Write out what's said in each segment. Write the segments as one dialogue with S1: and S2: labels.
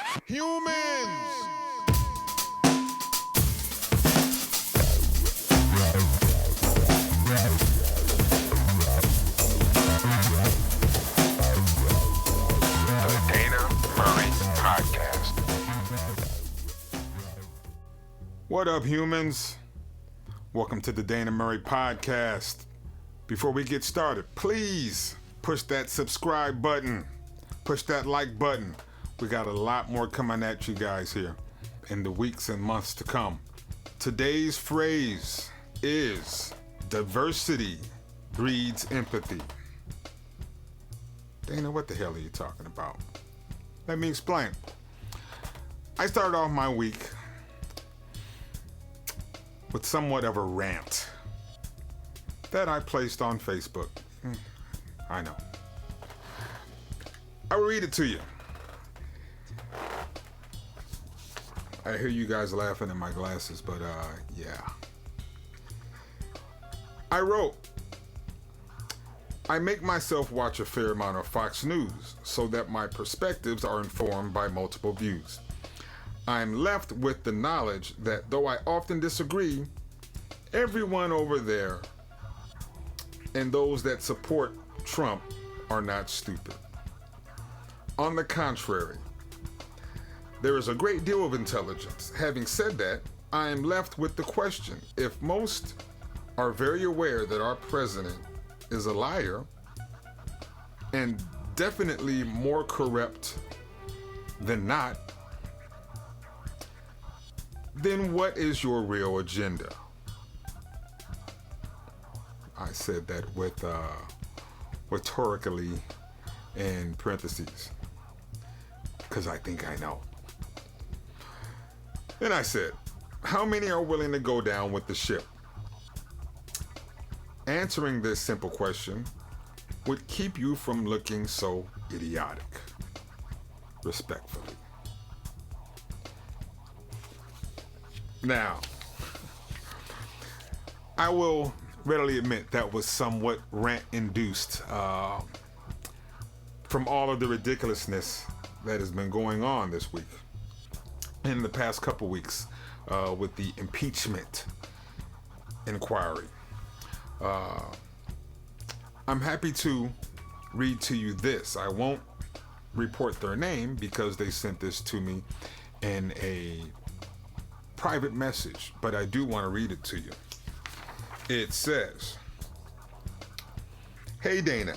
S1: Humans!
S2: The Dana Murray Podcast.
S1: What up, humans? Welcome to the Dana Murray Podcast. Before we get started, please push that subscribe button. Push that like button. We got a lot more coming at you guys here in the weeks and months to come. Today's phrase is diversity breeds empathy. Dana, what the hell are you talking about? Let me explain. I started off my week with somewhat of a rant that I placed on Facebook. I know. I will read it to you. I hear you guys laughing at my glasses, but yeah. I wrote, I make myself watch a fair amount of Fox News so that my perspectives are informed by multiple views. I'm left with the knowledge that though I often disagree, everyone over there and those that support Trump are not stupid. On the contrary, there is a great deal of intelligence. Having said that, I am left with the question, if most are very aware that our president is a liar and definitely more corrupt than not, then what is your real agenda? I said that with rhetorically in parentheses, because I think I know. Then I said, how many are willing to go down with the ship? Answering this simple question would keep you from looking so idiotic. Respectfully. Now, I will readily admit that was somewhat rant-induced from all of the ridiculousness that has been going on this week, in the past couple weeks, with the impeachment inquiry. I'm happy to read to you this. I won't report their name because they sent this to me in a private message, but I do want to read it to you. It says, Hey Dana,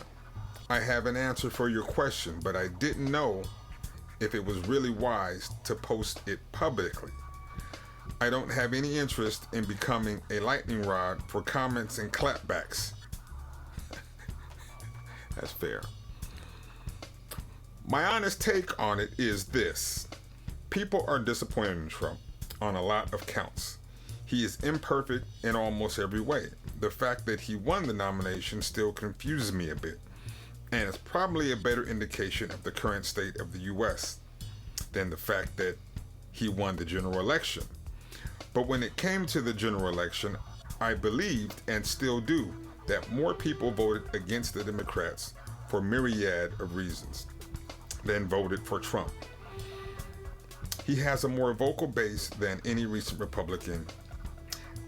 S1: I have an answer for your question, but I didn't know if it was really wise to post it publicly. I don't have any interest in becoming a lightning rod for comments and clapbacks. That's fair. My honest take on it is this. People are disappointed in Trump on a lot of counts. He is imperfect in almost every way. The fact that he won the nomination still confuses me a bit, and it's probably a better indication of the current state of the U.S. than the fact that he won the general election. But when it came to the general election, I believed, and still do, that more people voted against the Democrats for myriad of reasons than voted for Trump. He has a more vocal base than any recent Republican,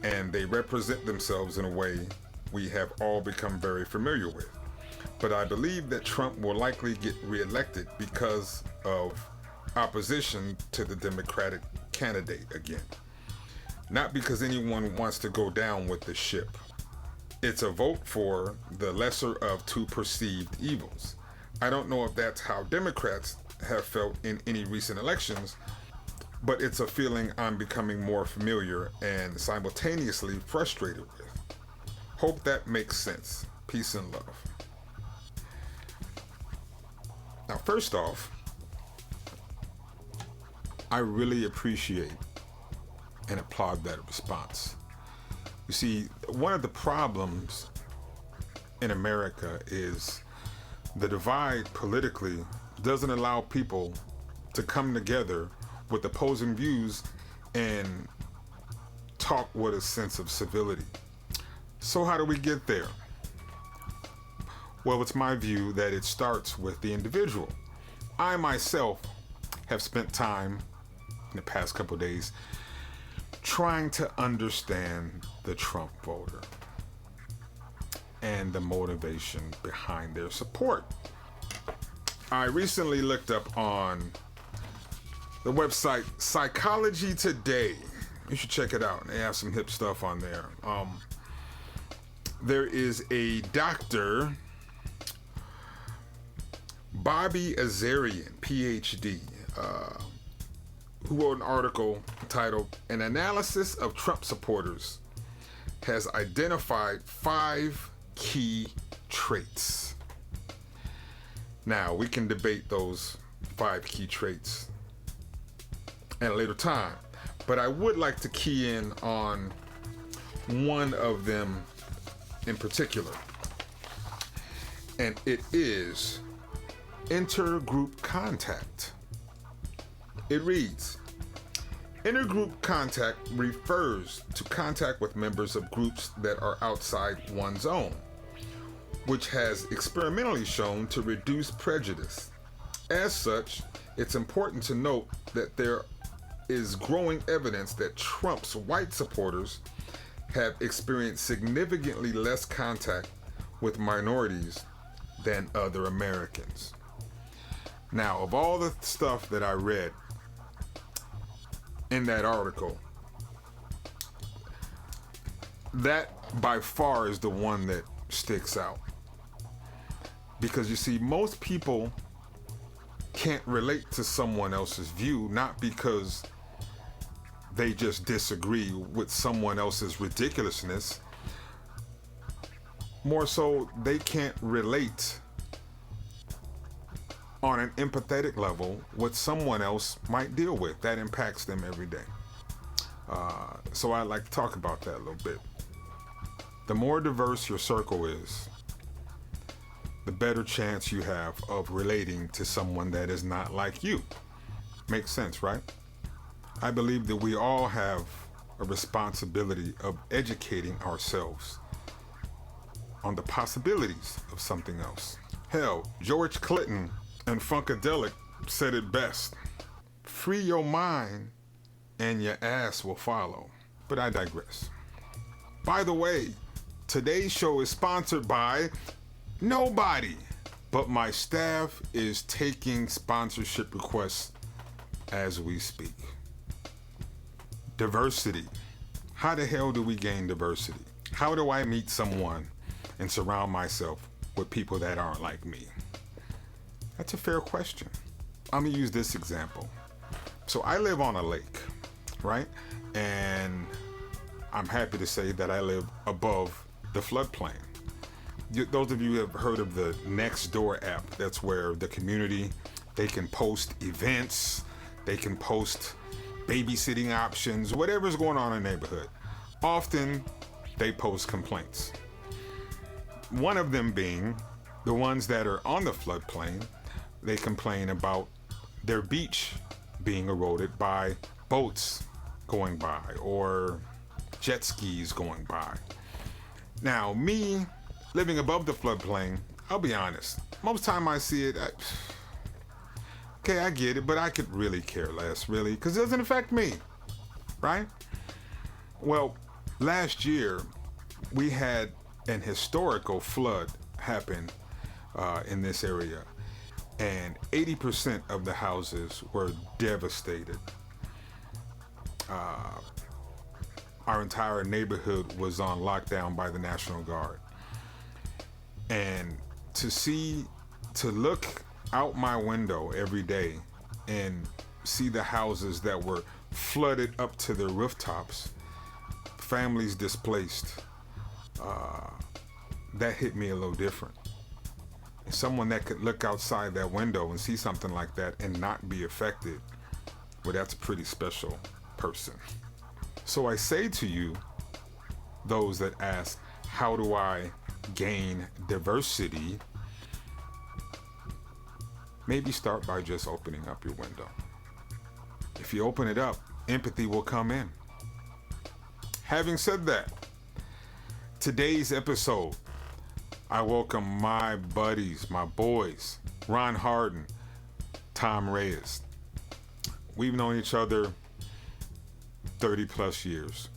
S1: and they represent themselves in a way we have all become very familiar with. But I believe that Trump will likely get reelected because of opposition to the Democratic candidate again. Not because anyone wants to go down with the ship. It's a vote for the lesser of two perceived evils. I don't know if that's how Democrats have felt in any recent elections, but it's a feeling I'm becoming more familiar and simultaneously frustrated with. Hope that makes sense. Peace and love. Now, first off, I really appreciate and applaud that response. You see, one of the problems in America is the divide politically doesn't allow people to come together with opposing views and talk with a sense of civility. So how do we get there? Well, it's my view that it starts with the individual. I myself have spent time in the past couple of days trying to understand the Trump voter and the motivation behind their support. I recently looked up on the website Psychology Today. You should check it out. They have some hip stuff on there. There is a doctor, Bobby Azarian, PhD, who wrote an article titled "An Analysis of Trump Supporters Has Identified 5 Key Traits." Now, we can debate those 5 key traits at a later time, but I would like to key in on one of them in particular, and it is intergroup contact. It reads, intergroup contact refers to contact with members of groups that are outside one's own, which has experimentally shown to reduce prejudice. As such, it's important to note that there is growing evidence that Trump's white supporters have experienced significantly less contact with minorities than other Americans. Now, of all the stuff that I read in that article, that by far is the one that sticks out. Because you see, most people can't relate to someone else's view, not because they just disagree with someone else's ridiculousness. More so, they can't relate on an empathetic level what someone else might deal with that impacts them every day. So I'd like to talk about that a little bit. The more diverse your circle is, the better chance you have of relating to someone that is not like you. Makes sense, right? I believe that we all have a responsibility of educating ourselves on the possibilities of something else. Hell, George Clinton and Funkadelic said it best. Free your mind and your ass will follow. But I digress. By the way, today's show is sponsored by nobody, but my staff is taking sponsorship requests as we speak. Diversity. How the hell do we gain diversity? How do I meet someone and surround myself with people that aren't like me? That's a fair question. I'm gonna use this example. So I live on a lake, right? And I'm happy to say that I live above the floodplain. Those of you who have heard of the Nextdoor app, that's where the community, they can post events, they can post babysitting options, whatever's going on in the neighborhood. Often they post complaints. One of them being the ones that are on the floodplain, they complain about their beach being eroded by boats going by or jet skis going by. Now, me living above the floodplain, I'll be honest, most time I see it, okay, I get it, but I could really care less, really, because it doesn't affect me, right? Well, last year, we had an historical flood happen in this area, and 80% of the houses were devastated. Our entire neighborhood was on lockdown by the National Guard. And to look out my window every day and see the houses that were flooded up to their rooftops, families displaced, that hit me a little different. Someone that could look outside that window and see something like that and not be affected, well, that's a pretty special person. So I say to you, those that ask, how do I gain diversity? Maybe start by just opening up your window. If you open it up, empathy will come in. Having said that, today's episode, I welcome my buddies, my boys, Ron Hardin, Tom Reyes. we've known each other 30 plus years.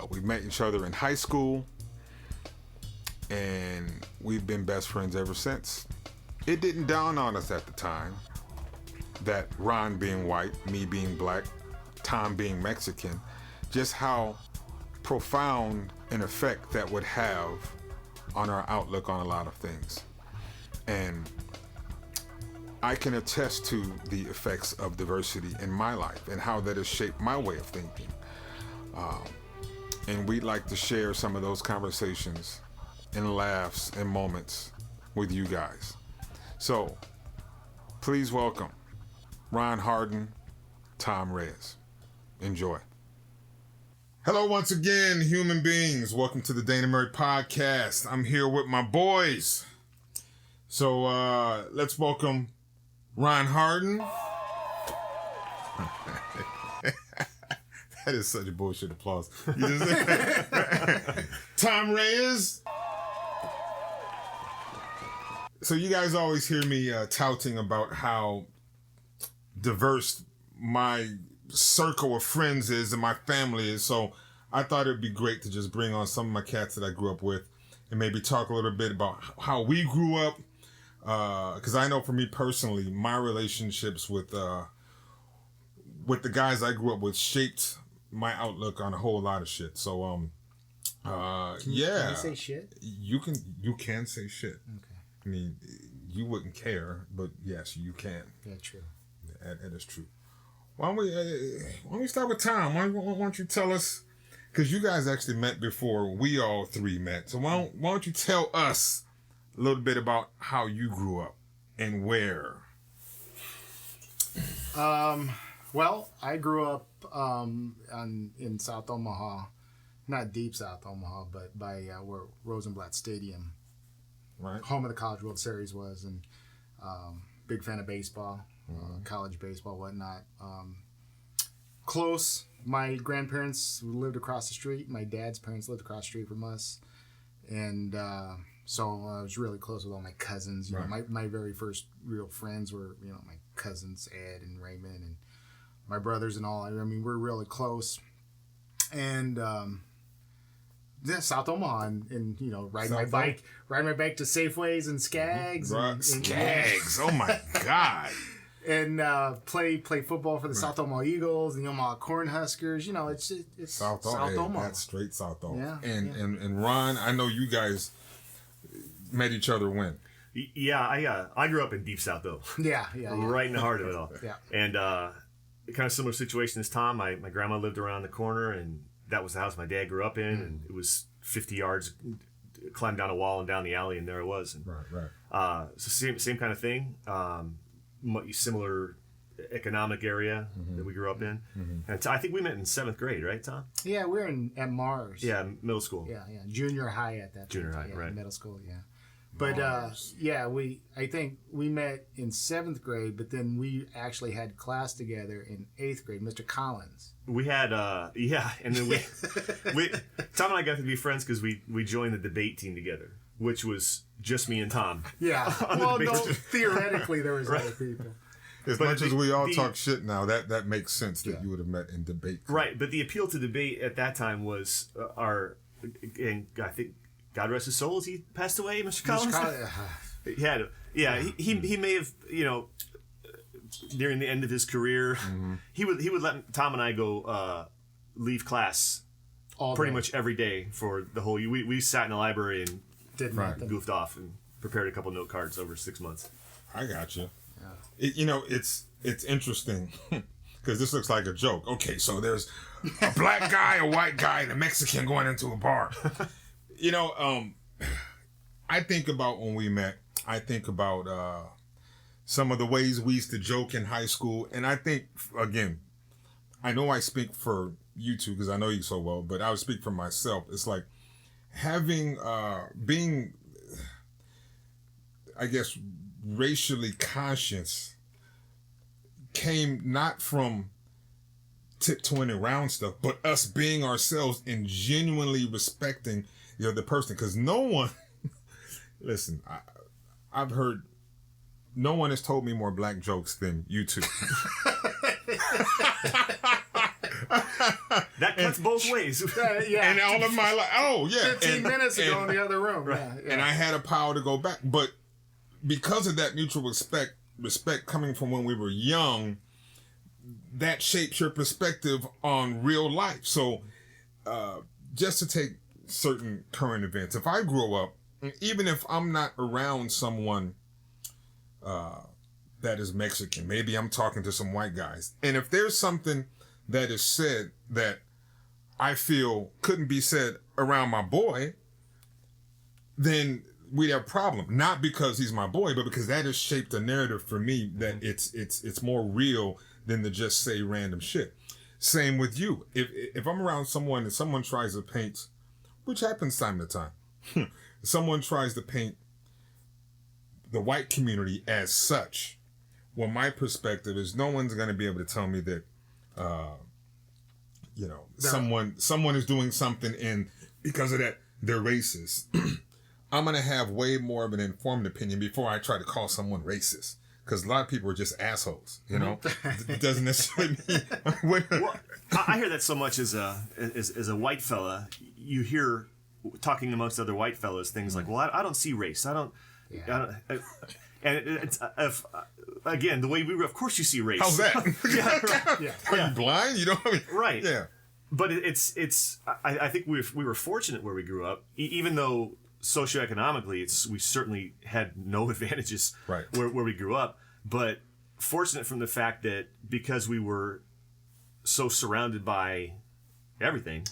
S1: We met each other in high school, and we've been best friends ever since. It didn't dawn on us at the time that Ron being white, me being black, Tom being Mexican, just how profound an effect that would have on our outlook on a lot of things. And I can attest to the effects of diversity in my life and how that has shaped my way of thinking. And we'd like to share some of those conversations and laughs and moments with you guys. So please welcome Ron Hardin, Tom Reyes. Enjoy. Hello once again, human beings. Welcome to the Dana Murray Podcast. I'm here with my boys. So let's welcome Ron Hardin. That is such a bullshit applause. Tom Reyes. So you guys always hear me touting about how diverse my circle of friends is and my family is. So I thought it'd be great to just bring on some of my cats that I grew up with and maybe talk a little bit about how we grew up. Because I know for me personally, my relationships with the guys I grew up with shaped my outlook on a whole lot of shit. So Can you say shit? You can say shit. Okay. I mean, you wouldn't care, but yes, you can.
S3: Yeah, true.
S1: That is true. Why don't we start with Tom? Why don't you tell us? Because you guys actually met before we all three met. So why don't you tell us a little bit about how you grew up and where?
S3: Well, I grew up in South Omaha, not deep South Omaha, but by where Rosenblatt Stadium,
S1: right,
S3: home of the College World Series was, and big fan of baseball, college baseball, whatnot. Close. My grandparents lived across the street. My dad's parents lived across the street from us, and so I was really close with all my cousins. You know, my very first real friends were, my cousins Ed and Raymond and my brothers and all. I mean, we're really close. And South Omaha and riding my bike to Safeways and Skags.
S1: Skags, oh my God.
S3: And play football for the South Omaha Eagles and the Omaha Cornhuskers. It's
S1: South Omaha. That's straight South Omaha.
S3: Yeah,
S1: and Ron, I know you guys met each other when?
S4: Yeah, I grew up in deep South though.
S3: Yeah.
S4: Right in the heart of it all.
S3: Yeah.
S4: And kind of similar situation as Tom. My grandma lived around the corner, and that was the house my dad grew up in, and it was 50 yards, climbed down a wall and down the alley, and there it was. And,
S1: right.
S4: So same kind of thing. Similar economic area that we grew up in. And I think we met in 7th grade, right, Tom?
S3: Yeah, we were at Mars.
S4: Yeah, middle school.
S3: Yeah. Junior high at that
S4: Junior
S3: time.
S4: high, right.
S3: Middle school, yeah. But I think we met in 7th grade, but then we actually had class together in 8th grade. Mr. Collins.
S4: We had and then we Tom and I got to be friends because we joined the debate team together, which was just me and Tom.
S3: Yeah. Well, no, theoretically there was other people.
S1: As much as we all talk shit now, that makes sense that you would have met in debate.
S4: Right, but the appeal to debate at that time was and I think, God rest his soul, as he passed away, Mr. Collins? He may have, during the end of his career, he would let Tom and I go leave class pretty much every day for the whole year. We sat in the library and goofed off and prepared a couple note cards over 6 months.
S1: I got you. Yeah. It's interesting because this looks like a joke. Okay, so there's a black guy, a white guy, and a Mexican going into a bar. I think about when we met. I think about some of the ways we used to joke in high school. And I think, again, I know I speak for you two because I know you so well, but I would speak for myself. It's like having, being, I guess, racially conscious came not from tiptoeing around stuff, but us being ourselves and genuinely respecting the other person. Because no one, listen, I've heard, no one has told me more black jokes than you two.
S4: that cuts both ways.
S3: Yeah.
S1: And all of my life,
S3: 15 minutes ago in the other room.
S4: Right.
S3: Yeah.
S1: And I had a power to go back. But because of that mutual respect coming from when we were young, that shapes your perspective on real life. So just to take certain current events, if I grow up, even if I'm not around someone that is Mexican, maybe I'm talking to some white guys, and if there's something that is said that I feel couldn't be said around my boy, then we'd have a problem. Not because he's my boy, but because that has shaped a narrative for me that it's more real than to just say random shit. Same with you. If I'm around someone and someone tries to paint, which happens time to time, someone tries to paint the white community as such, well, my perspective is no one's going to be able to tell me that, someone is doing something and because of that, they're racist. I'm going to have way more of an informed opinion before I try to call someone racist. Because a lot of people are just assholes, you know? It doesn't necessarily mean...
S4: Well, I hear that so much as a white fella. You hear talking amongst other white fellas things like, well, I don't see race. And it's, again, the way we were, of course you see race.
S1: How's that? Are you blind? You know what I mean?
S4: Right.
S1: Yeah.
S4: But I think we were fortunate where we grew up, even though socioeconomically we certainly had no advantages where we grew up, but fortunate from the fact that because we were so surrounded by everything,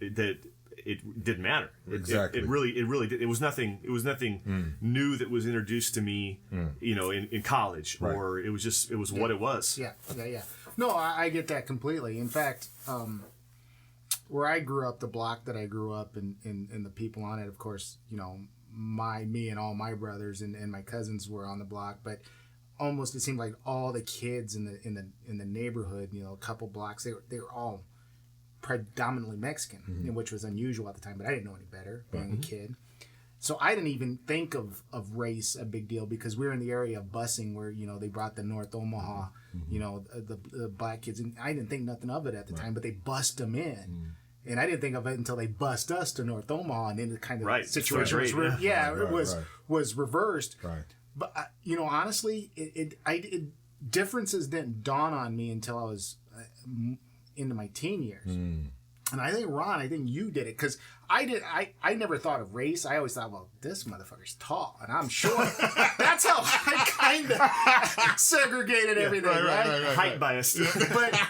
S4: that it didn't matter.
S1: Exactly.
S4: It really did. It was nothing new that was introduced to me, in college, or it was what it was.
S3: Yeah. No, I get that completely. In fact, where I grew up, the block that I grew up in, and the people on it, of course, me and all my brothers and my cousins were on the block, but almost it seemed like all the kids in the neighborhood, a couple blocks, they were all predominantly Mexican, which was unusual at the time, but I didn't know any better being a kid. So I didn't even think of race a big deal because we were in the area of busing where, they brought the North Omaha, the black kids. And I didn't think nothing of it at the time, but they bussed them in. And I didn't think of it until they bussed us to North Omaha. And then the kind of situation was reversed.
S1: Right.
S3: But, honestly, differences didn't dawn on me until I was into my teen years. And I think, Ron, you did it because I never thought of race. I always thought, well, this motherfucker's tall and I'm short. That's how I kind of segregated everything, right?
S4: Height bias.
S3: But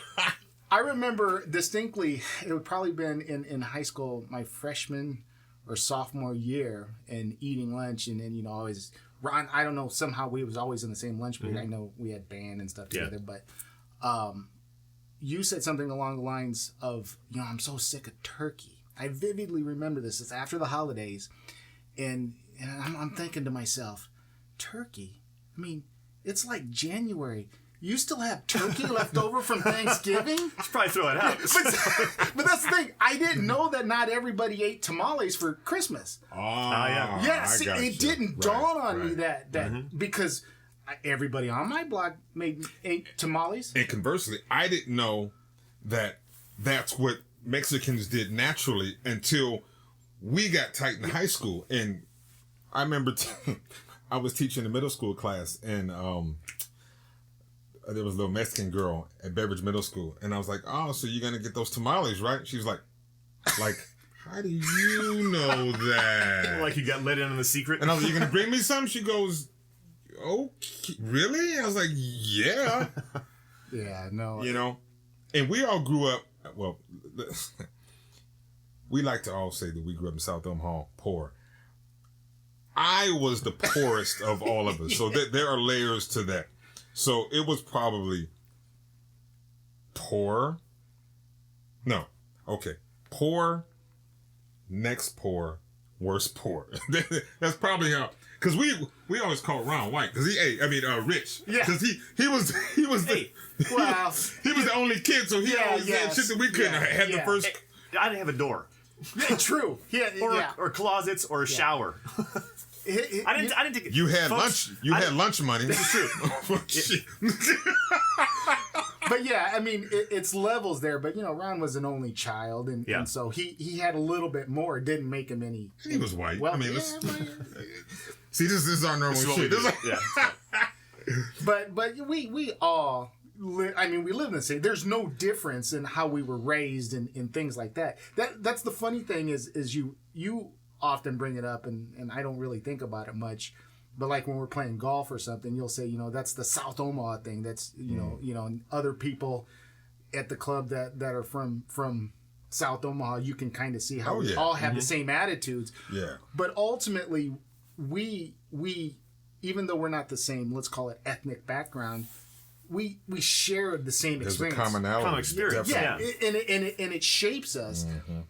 S3: I remember distinctly, it would probably been in high school, my freshman or sophomore year, and eating lunch, and then always Ron. I don't know, somehow we was always in the same lunch period. I know we had band and stuff together, but you said something along the lines of, I'm so sick of turkey. I vividly remember this. It's after the holidays, and I'm thinking to myself, turkey? I mean, it's like January. You still have turkey left over from Thanksgiving?
S4: You should probably throw it out.
S3: But that's the thing. I didn't know that not everybody ate tamales for Christmas.
S1: Yeah,
S3: see, it didn't dawn on me that because everybody on my block ate tamales.
S1: And conversely, I didn't know that that's what Mexicans did naturally until we got tight in high school. And I remember I was teaching a middle school class, and there was a little Mexican girl at Beveridge Middle School, and I was like, "Oh, so you're gonna get those tamales, right?" She was like, "How do you know that?"
S4: Like you got let in on the secret.
S1: And I was like, "You gonna bring me some?" She goes, "Okay, really?" I was like, "Yeah."
S3: Yeah, no.
S1: And we all grew up. Well, we like to all say that we grew up in South Omaha poor. I was the poorest of all of us, so there are layers to that. So it was probably poor. No. Okay. Poor, next poor, worst poor. That's probably how. Because we always call Ron white. Because rich.
S3: Yeah.
S1: Because he was the only kid, so he always had shit that we couldn't have the first.
S4: I didn't have a door.
S3: Yeah, true.
S4: Or closets or a shower. I didn't take it.
S1: You had lunch. You had lunch money.
S4: This is true.
S3: But yeah, I mean, it's levels there. But Ron was an only child, and so he had a little bit more. It didn't make him any.
S1: He was white.
S3: Well,
S1: I mean, see, this is our normal shit.
S3: But we all. I mean, we live in the same. There's no difference in how we were raised and things like that. That's the funny thing is you often bring it up, and I don't really think about it much. But like when we're playing golf or something, you'll say, that's the South Omaha thing. That's and other people at the club that are from South Omaha, you can kind of see how we all have the same attitudes. Yeah. But ultimately, we even though we're not the same, let's call it ethnic background, we share the same experience.
S1: There's a commonality.
S4: Common experience.
S3: Yeah. And it shapes us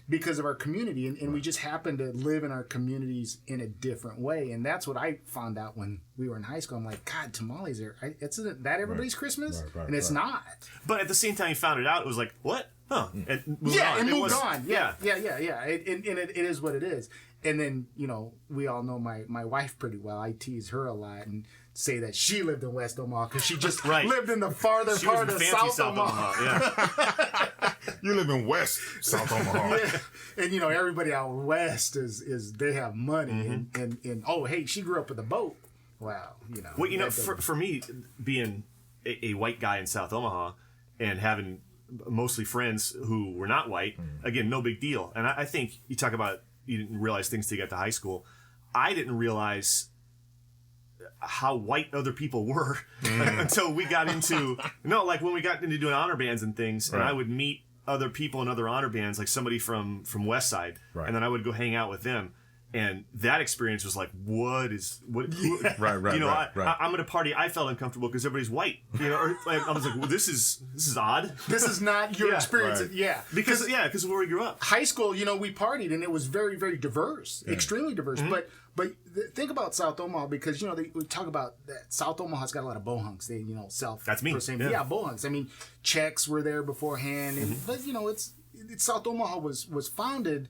S3: because of our community, and we just happen to live in our communities in a different way. And that's what I found out when we were in high school. I'm like, God, tamales are, isn't that everybody's Christmas? And it's not.
S4: But at the same time you found it out, it was like, what? Huh. And moved on.
S3: Yeah. And it is what it is. And then, we all know my wife pretty well. I tease her a lot and say that she lived in West Omaha because she just lived in the farther part of South Omaha.
S1: You live in West South Omaha.
S3: And everybody out west is they have money and oh hey, she grew up with a boat. Wow,
S4: Well, for me being a white guy in South Omaha and having mostly friends who were not white, again, no big deal. And I think you talk about you didn't realize things till you got to high school. I didn't realize how white other people were until we got into like when we got into doing honor bands and things, and I would meet other people in other honor bands, like somebody from West Side, and then I would go hang out with them, and that experience was like, I'm at a party, I felt uncomfortable because everybody's white, or I was like, well, this is odd.
S3: This is not your experience.
S4: Because of where we grew up.
S3: High school, we partied and it was very, very diverse, extremely diverse. But think about South Omaha because we talk about that South Omaha's got a lot of bohunks. They self.
S4: That's me.
S3: Bohunks. I mean, Czechs were there beforehand, but it's South Omaha was founded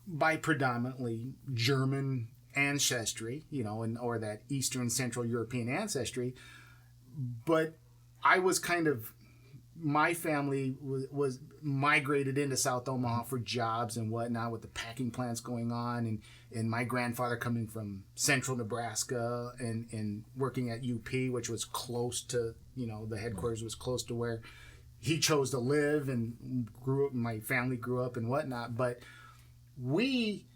S3: by predominantly German ancestry, or that Eastern Central European ancestry. But I was my family was migrated into South Omaha for jobs and whatnot with the packing plants going on, and my grandfather coming from Central Nebraska and working at UP, which was close to, the headquarters was close to where he chose to live and grew up. My family grew up and whatnot, but we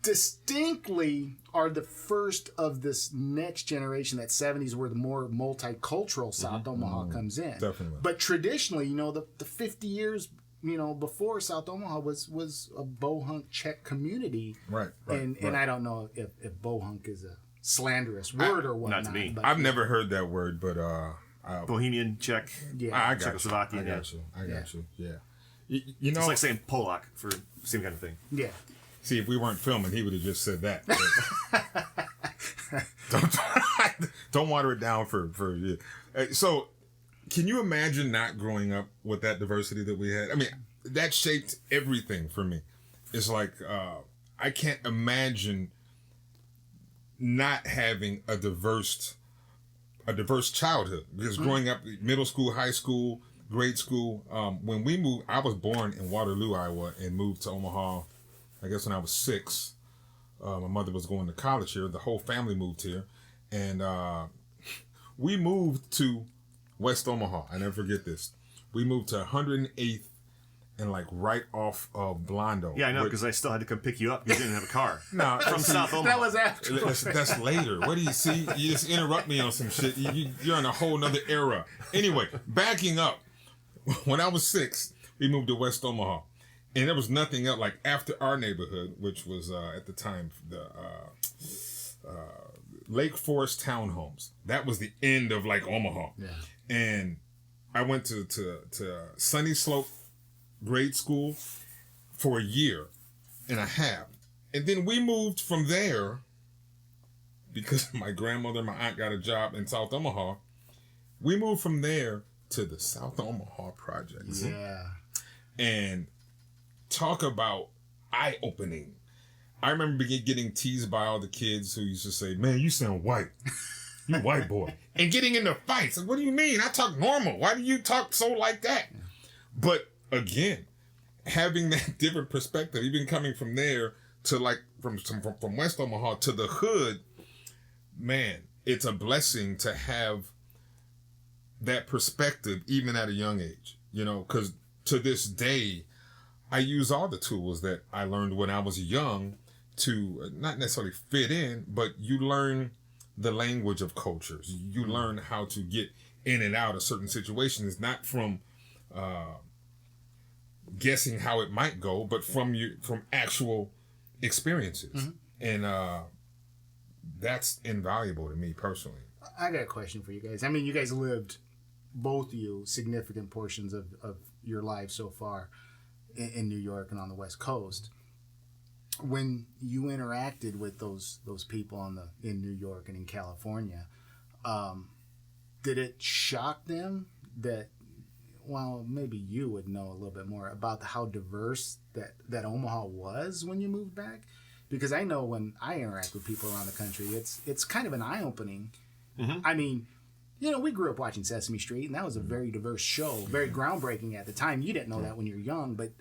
S3: distinctly are the first of this next generation, that 70s where the more multicultural South Omaha comes in.
S1: Definitely.
S3: But traditionally, the 50 years, before South Omaha was a bohunk Czech community. Right. And I don't know if bohunk is a slanderous word or whatnot.
S4: Not to me.
S1: I've never heard that word, but
S4: Bohemian, Czech,
S1: I got
S4: Czechoslovakian.
S1: I got you. Yeah.
S4: It's like saying Polak for the same kind of thing.
S3: Yeah.
S1: See, if we weren't filming, he would have just said that. Don't water it down for you. So, can you imagine not growing up with that diversity that we had? I mean, that shaped everything for me. It's like I can't imagine not having a diverse childhood, because growing up, middle school, high school, grade school. When we moved, I was born in Waterloo, Iowa, and moved to Omaha, I guess when I was 6. My mother was going to college here. The whole family moved here. And we moved to West Omaha. I never forget this. We moved to 108th and right off of Blondo.
S4: Yeah, I know, because I still had to come pick you up because you didn't have a car.
S1: No,
S4: from South Omaha.
S3: That was after.
S1: That's later. What do you see? You just interrupt me on some shit. You're in a whole nother era. Anyway, backing up. When I was 6, we moved to West Omaha. And there was nothing else, after our neighborhood, which was at the time the Lake Forest Townhomes. That was the end of Omaha. Yeah. And I went to Sunny Slope grade school for a year and a half. And then we moved from there because my grandmother and my aunt got a job in South Omaha. We moved from there to the South Omaha projects.
S3: Yeah.
S1: And talk about eye-opening. I remember getting teased by all the kids who used to say, "Man, you sound white." You white boy. And getting into fights. Like, what do you mean? I talk normal. Why do you talk so like that? But again, having that different perspective, even coming from there to like from West Omaha to the hood, man, it's a blessing to have that perspective even at a young age, you know, because to this day, I use all the tools that I learned when I was young to not necessarily fit in, but you learn the language of cultures. You learn how to get in and out of certain situations, not from guessing how it might go, but from actual experiences. And that's invaluable to me personally.
S3: I got a question for you guys. I mean, you guys lived, both of you, significant portions of your life so far in New York and on the West Coast. When you interacted with those people in New York and in California, did it shock them that, well, maybe you would know a little bit more about how diverse that Omaha was when you moved back? Because I know when I interact with people around the country, it's kind of an eye-opening. I mean, you know, we grew up watching Sesame Street, and that was a very diverse show, very groundbreaking at the time. You didn't know that when you were young, but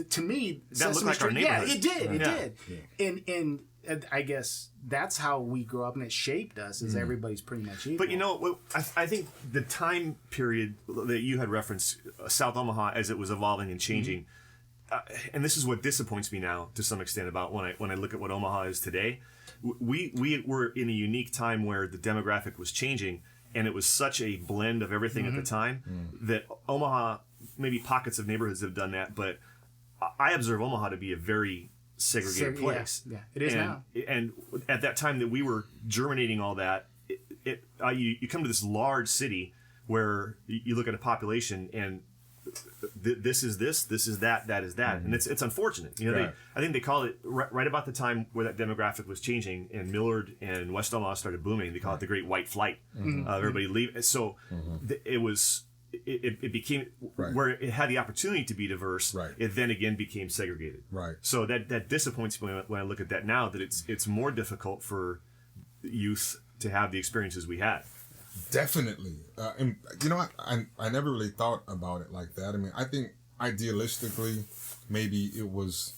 S3: to me,
S4: that
S3: Sesame
S4: looked like
S3: Street,
S4: our neighborhood.
S3: it did, it
S4: Yeah.
S3: did. And I guess that's how we grew up, and it shaped us, is everybody's pretty much equal.
S4: But you know, I think the time period that you had referenced, South Omaha, as it was evolving and changing, and this is what disappoints me now to some extent about when I look at what Omaha is today. We were in a unique time where the demographic was changing, and it was such a blend of everything at the time that Omaha, maybe pockets of neighborhoods have done that, but I observe Omaha to be a very segregated place.
S3: Yeah, it is now.
S4: And at that time that we were germinating all that, you come to this large city where you look at a population and this is that, that is that, and it's unfortunate. You know,
S1: Right.
S4: I think they called it right about the time where that demographic was changing, and Millard and West Omaha started booming. They call it the Great White Flight. Everybody leave. So it became where it had the opportunity to be diverse.
S1: Right.
S4: It then again became segregated.
S1: Right.
S4: So that disappoints me when I look at that now. That it's more difficult for youth to have the experiences we had.
S1: Definitely. And you know what? I never really thought about it like that. I mean, I think idealistically, maybe it was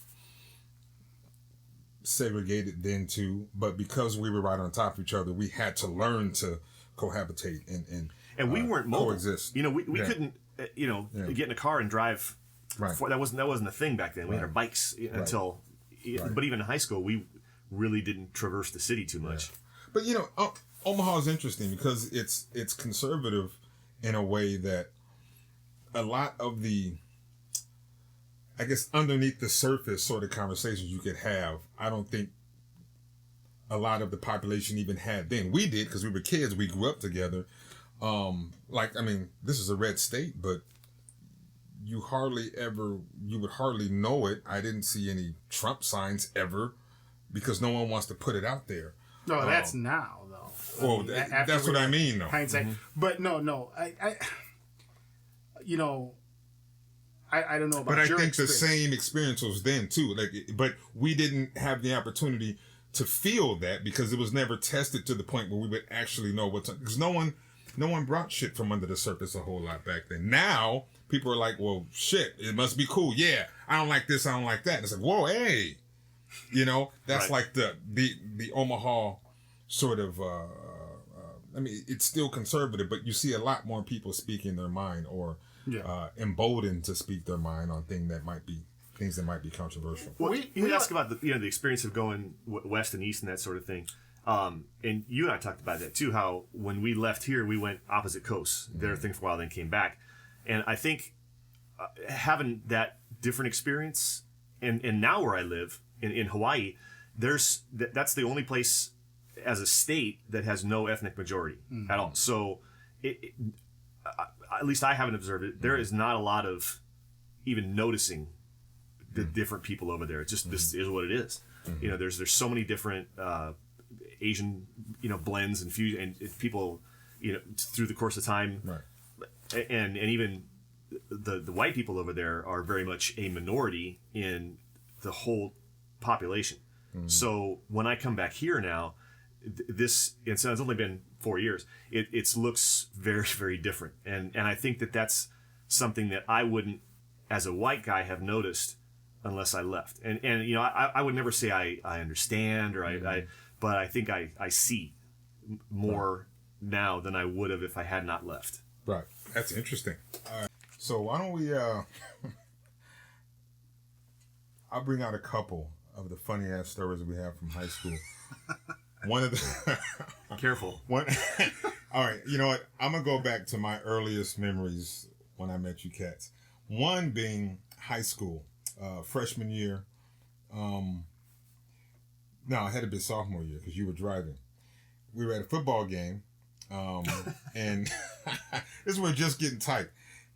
S1: segregated then too, but because we were right on top of each other, we had to learn to cohabitate and
S4: we weren't mobile.
S1: coexist.
S4: You know, we couldn't, get in a car and drive.
S1: Right.
S4: That wasn't a thing back then. We had our bikes until, but even in high school, we really didn't traverse the city too much.
S1: But you know, Omaha is interesting because it's conservative in a way that a lot of the, I guess, underneath the surface sort of conversations you could have, I don't think a lot of the population even had then. We did because we were kids. We grew up together. This is a red state, but you would hardly know it. I didn't see any Trump signs ever because no one wants to put it out there.
S3: No, that's now, though.
S1: Well, that's what I mean, though.
S3: Hindsight. But no. I don't know about
S1: But I
S3: your
S1: think
S3: experience.
S1: the same experience was then, too. But we didn't have the opportunity to feel that because it was never tested to the point where we would actually know because no one brought shit from under the surface a whole lot back then. Now, people are like, well, shit, it must be cool. Yeah, I don't like this, I don't like that. And it's like, whoa, hey. You know, that's
S4: Right.
S1: like the Omaha sort of, it's still conservative, but you see a lot more people speaking their mind or emboldened to speak their mind on things that might be controversial.
S4: Well, you ask about the experience of going west and east and that sort of thing. And you and I talked about that too, how when we left here, we went opposite coasts, did our thing for a while, then came back. And I think having that different experience, and now where I live in Hawaii, that's the only place as a state that has no ethnic majority at all. So at least I haven't observed it. There is not a lot of even noticing the different people over there. It's just this is what it is. You know, there's so many different Asian blends and fusion and people through the course of time,
S1: Right.
S4: and even the white people over there are very much a minority in the whole population. So when I come back here now, it's only been 4 years, it looks very, very different. And I think that's something that I wouldn't, as a white guy, have noticed unless I left. And I would never say I understand but I think I see more now than I would have if I had not left.
S1: Right. That's interesting. All right. So why don't we I'll bring out a couple of the funny ass stories we have from high school. One of the
S4: Careful.
S1: One. All right. You know what? I'm gonna go back to my earliest memories when I met you cats. One being high school, freshman year. No, I had to be sophomore year because you were driving. We were at a football game, and this was just getting tight.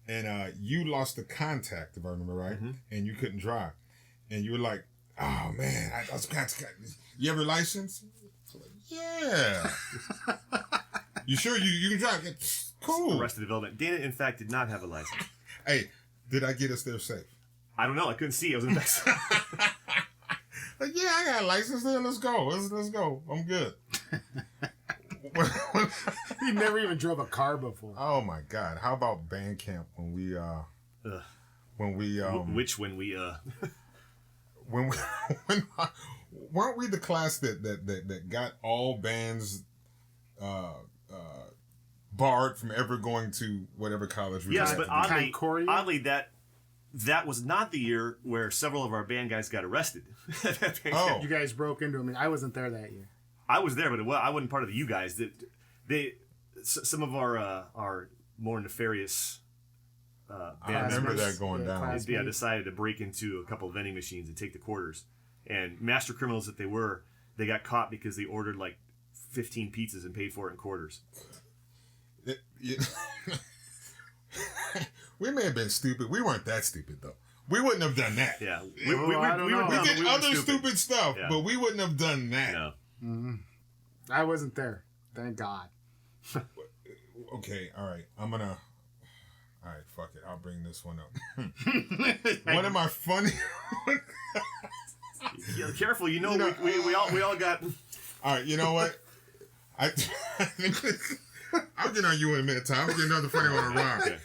S1: And you lost the contact, if I remember right, and you couldn't drive. And you were like, "Oh man, I lost contact. You have your license?" Like, yeah. You sure you can drive? It's cool.
S4: Arrested Development. Dana, in fact, did not have a license.
S1: Hey, did I get us there safe?
S4: I don't know. I couldn't see. I was in the back.
S1: Like, yeah, I got a license there. Let's go. Let's go. I'm good.
S3: He never even drove a car before.
S1: Oh my God! How about band camp when we weren't we the class that got all bands barred from ever going to whatever college we
S4: Yes,
S1: were
S4: but
S1: at?
S4: oddly that was not the year where several of our band guys got arrested.
S1: Oh.
S3: You guys broke into him. I wasn't there that year.
S4: I was there, but I wasn't part of the you guys. Some of our more nefarious
S1: I remember that going down.
S4: Yeah, decided to break into a couple of vending machines and take the quarters. And master criminals that they were, they got caught because they ordered like 15 pizzas and paid for it in quarters.
S1: We may have been stupid. We weren't that stupid though. We wouldn't have done that.
S4: Yeah,
S1: we did other stupid stuff,
S4: yeah.
S1: but we wouldn't have done that.
S4: No.
S3: Mm-hmm. I wasn't there. Thank God.
S1: Okay, all right. All right, fuck it. I'll bring this one up. One of my funny.
S4: Yeah, careful. We all got.
S1: All right, you know what? I'll get on you in a minute, Tom. I'll get another funny one around.
S4: Okay.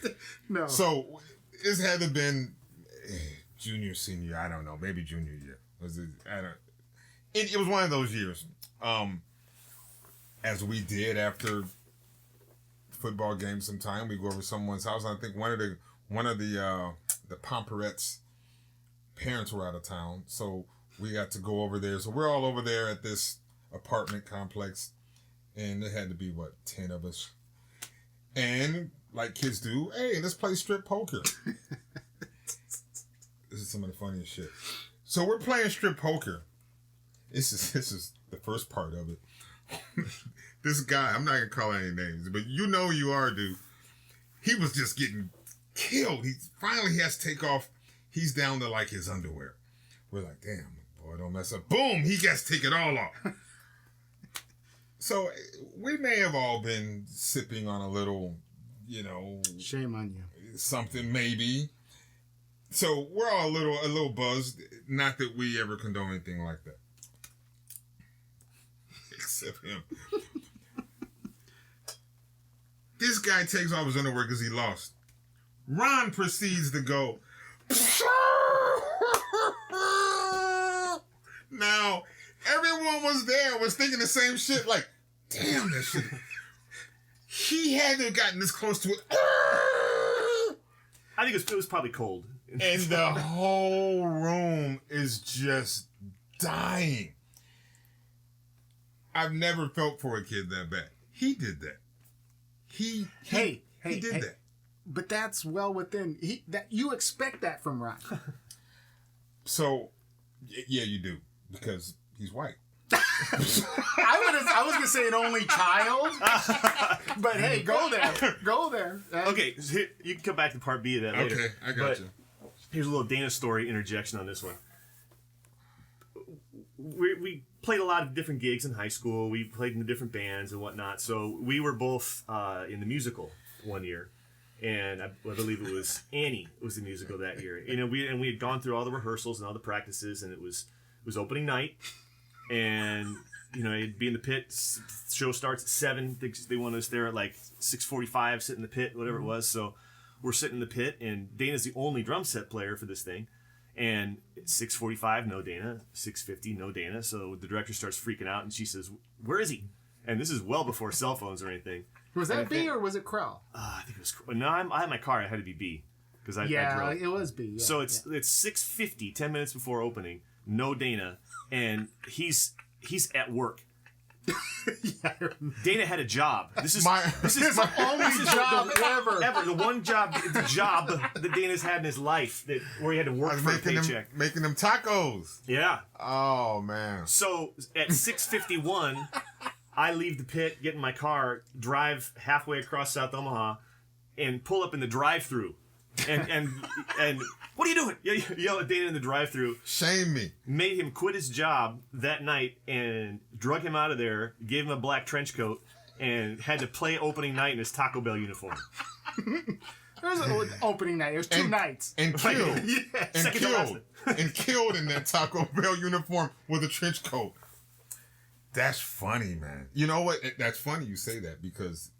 S3: No.
S1: So, this had to have been junior, senior. I don't know. Maybe junior year. It was one of those years. As we did after football games, sometime we go over someone's house. And I think one of the Pomperettes' parents were out of town, so we got to go over there. So we're all over there at this apartment complex, and there had to be 10 of us. And like kids do, hey, let's play strip poker. This is some of the funniest shit. So we're playing strip poker. This is the first part of it. This guy, I'm not gonna call any names, but you know you are, dude. He was just getting killed. He finally has to take off. He's down to like his underwear. We're like, damn, boy, don't mess up. Boom, he gets to take it all off. So we may have all been sipping on a little,
S3: shame on you.
S1: Something maybe. So we're all a little buzzed. Not that we ever condone anything like that. Except him. This guy takes off his underwear because he lost. Ron proceeds to go. Now, everyone was thinking the same shit. Like, damn, this shit. He had to have gotten this close to it.
S4: I think it was probably cold.
S1: And the whole room is just dying. I've never felt for a kid that bad. He did that. He did that.
S3: But that's well within that you expect that from Ron.
S1: So, yeah, you do because he's white.
S3: I was gonna say an only child, but hey, go there.
S4: Okay, so you can come back to part B of that later.
S1: Okay, I got you.
S4: Here's a little Dana story interjection on this one. We played a lot of different gigs in high school. We played in the different bands and whatnot. So we were both in the musical one year, and I believe it was Annie was the musical that year. We had gone through all the rehearsals and all the practices, and it was opening night, and I'd be in the pit. Show starts at 7. They want us there at like 6:45. Sit in the pit, whatever it was. So we're sitting in the pit, and Dana's the only drum set player for this thing. And it's 6:45, no Dana. 6:50, no Dana. So the director starts freaking out, and she says, "Where is he?" And this is well before cell phones or anything.
S3: Was that B or was it Krell?
S4: I think it was. No, I had my car. It had to be B because I drove.
S3: It was B. Yeah,
S4: so it's 6:50, 10 minutes before opening. No Dana, and he's at work. Dana had a job. This is
S3: the only job ever.
S4: The one job that Dana's had in his life where he had to work for a paycheck.
S5: Making them tacos.
S4: Yeah.
S5: Oh man.
S4: So at 6:51, I leave the pit, get in my car, drive halfway across South Omaha, and pull up in the drive-thru. And what are you doing? Yell at Dana in the drive-thru.
S5: Shame me.
S4: Made him quit his job that night and drug him out of there, gave him a black trench coat, and had to play opening night in his Taco Bell uniform.
S3: There was an opening night. It was two nights.
S5: And killed.
S4: Yeah,
S5: and killed in that Taco Bell uniform with a trench coat. That's funny, man. You know what? That's funny you say that because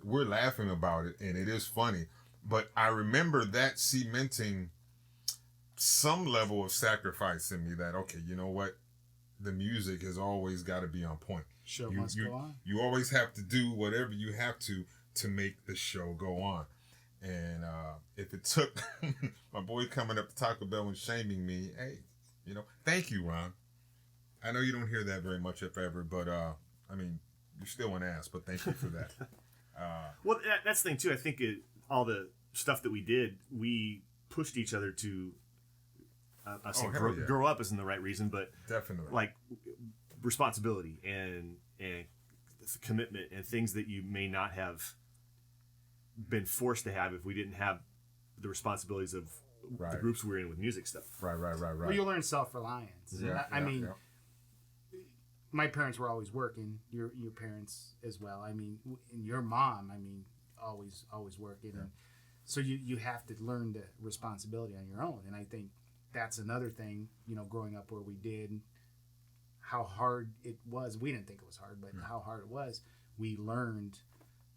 S5: we're laughing about it, and it is funny. But I remember that cementing some level of sacrifice in me that, okay, you know what? The music has always got to be on point.
S3: Show must go on.
S5: You always have to do whatever you have to make the show go on. And if it took my boy coming up to Taco Bell and shaming me, hey, thank you, Ron. I know you don't hear that very much, if ever, but I mean, you're still an ass, but thank you for that.
S4: Well, that's the thing, too. I think all the stuff that we did, we pushed each other to grow up isn't the right reason, but
S5: definitely
S4: like responsibility and commitment and things that you may not have been forced to have if we didn't have the responsibilities of the groups we were in with music stuff.
S5: Right.
S3: Well, you learn self-reliance. I mean, my parents were always working. Your parents as well. I mean, and your mom. I mean, always working. Yeah. And so you have to learn the responsibility on your own. And I think that's another thing. Growing up where we did, how hard it was. We didn't think it was hard, but how hard it was. We learned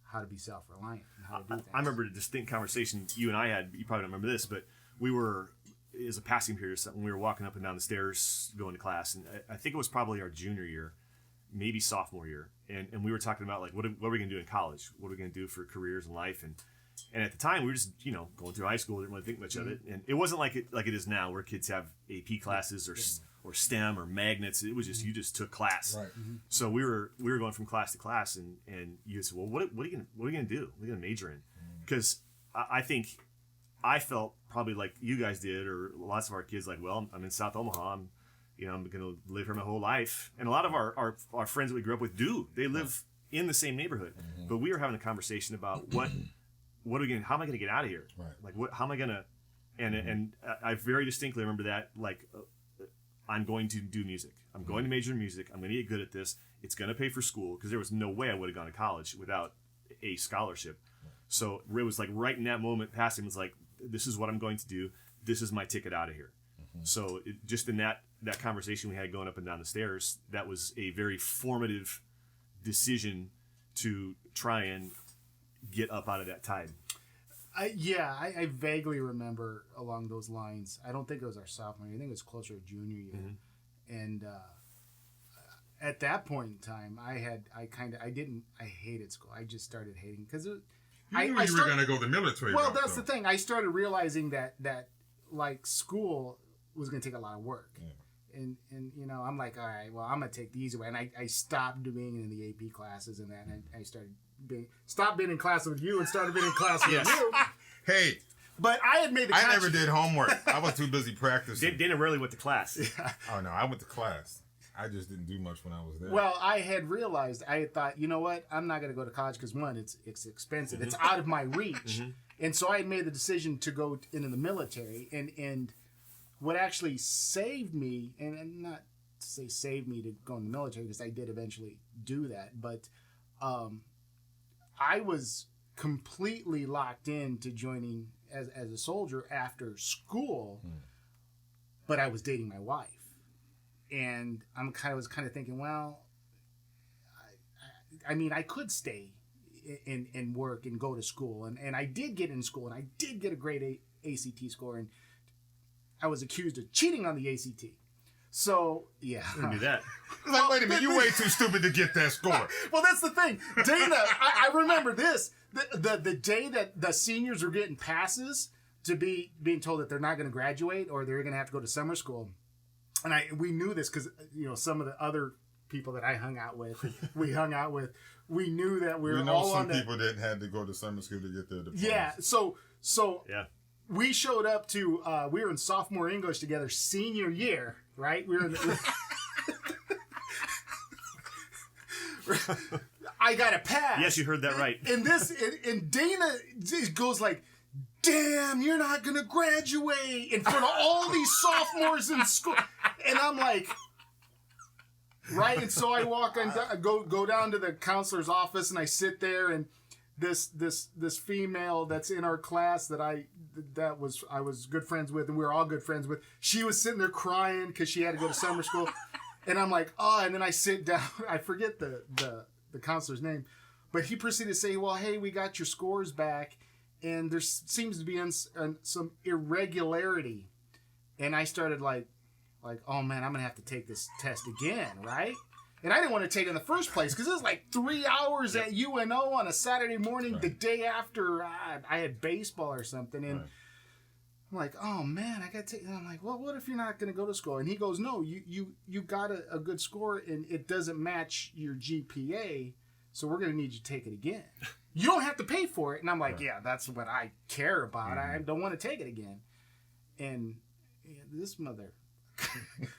S3: how to be self-reliant and how to do things.
S4: I remember a distinct conversation you and I had. You probably don't remember this, but we were, it was a passing period or something. We were walking up and down the stairs going to class, and I think it was probably our junior year, maybe sophomore year, and we were talking about like what are we going to do in college? What are we going to do for careers in life? And at the time we were just going through high school, didn't really think much of it, and it wasn't like it is now where kids have AP classes or STEM or magnets. It was just you just took class.
S5: Right.
S4: So we were going from class to class, and you said, well, what are you gonna do? What are you gonna major in? Because I think I felt probably like you guys did, or lots of our kids, like, well, I'm in South Omaha. I'm gonna live here my whole life, and a lot of our friends that we grew up with do. They live in the same neighborhood, but we were having a conversation about how am I gonna get out of here?
S5: Right.
S4: Like how am I gonna? And I very distinctly remember that, like. I'm going to do music. I'm going to major in music. I'm going to get good at this. It's going to pay for school, because there was no way I would have gone to college without a scholarship. So it was like right in that moment, passing was like, this is what I'm going to do. This is my ticket out of here. So just in that conversation we had going up and down the stairs, that was a very formative decision to try and get up out of that tide.
S3: I vaguely remember along those lines. I don't think it was our sophomore year. I think it was closer to junior year. And at that point in time, I hated school. I just started hating because
S5: you were going to go to the military.
S3: Well, that's the thing. I started realizing that like school was going to take a lot of work. Yeah. And I'm like, all right, well, I'm going to take the easy way. And I stopped being in the AP classes and that, and I stopped being in class with you and started being in class with you.
S5: Hey.
S3: But I had made the
S5: I never did homework. I was too busy practicing.
S4: Dana rarely went to class.
S3: Yeah.
S5: Oh, no, I went to class. I just didn't do much when I was there.
S3: Well, I had realized, I had thought, you know what? I'm not going to go to college because, one, it's expensive. It's out of my reach. And so I had made the decision to go into the military. And what actually saved me, and not to say saved me to go in the military, because I did eventually do that, but I was completely locked into joining as a soldier after school, but I was dating my wife. And I was kind of thinking, well, I could stay and work and go to school, and I did get in school, and I did get a great ACT score, and I was accused of cheating on the ACT. So yeah,
S4: I knew that.
S5: Like, wait a minute, you way too stupid to get that score.
S3: Well, that's the thing, Dana. I remember this the day that the seniors were getting passes to being told that they're not going to graduate or they're going to have to go to summer school, and we knew this because some of the other people that I hung out with, we knew that we were all on
S5: some people didn't have to go to summer school to get their diplomas.
S3: Yeah, so
S4: yeah.
S3: We showed up to we were in sophomore English together senior year, right? We were in I got a pass.
S4: Yes, you heard that right.
S3: And Dana goes like, "Damn, you're not gonna graduate in front of all these sophomores in school." And I'm like, right. And so I walk and go down to the counselor's office, and I sit there, and this female that's in our class that I was good friends with, and we were all good friends with. She was sitting there crying because she had to go to summer school, and I'm like, oh. And then I sit down. I forget the counselor's name, but he proceeded to say, "Well, hey, we got your scores back, and there seems to be some irregularity." And I started like, oh man, I'm gonna have to take this test again, right? And I didn't want to take it in the first place because it was like 3 hours at UNO on a Saturday morning, the day after I had baseball or something. And I'm like, oh man, I got to take. And I'm like, well, what if you're not going to go to school? And he goes, no, you got a good score and it doesn't match your GPA, so we're going to need you to take it again. You don't have to pay for it. And I'm like, yeah, that's what I care about. I don't want to take it again. And this mother.